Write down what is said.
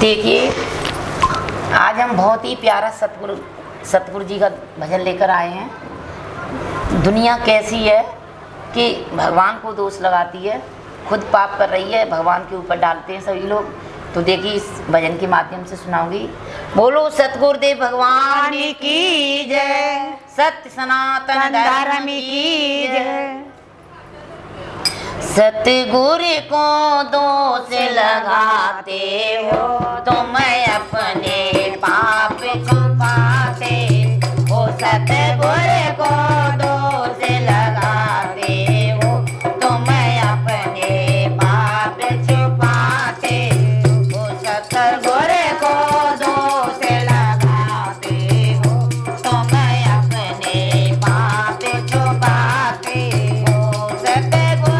देखिए, आज हम बहुत ही प्यारा सतगुरु जी का भजन लेकर आए हैं। दुनिया कैसी है कि भगवान को दोष लगाती है, खुद पाप कर रही है, भगवान के ऊपर डालते हैं सभी लोग। तो देखिए, इस भजन के माध्यम से सुनाऊंगी। बोलो सतगुरुदेव भगवान की जय, सत्य सनातन धर्म की जय। सतगुरु को दोष लगाते हो तुम अपने पाप छुपाते हो। सतगुरु को दोष लगाते हो तुम अपने पाप छुपाते हो। सतगुरु को दोष लगाते हो तुम अपने पाप छुपाते हो। सतगुरु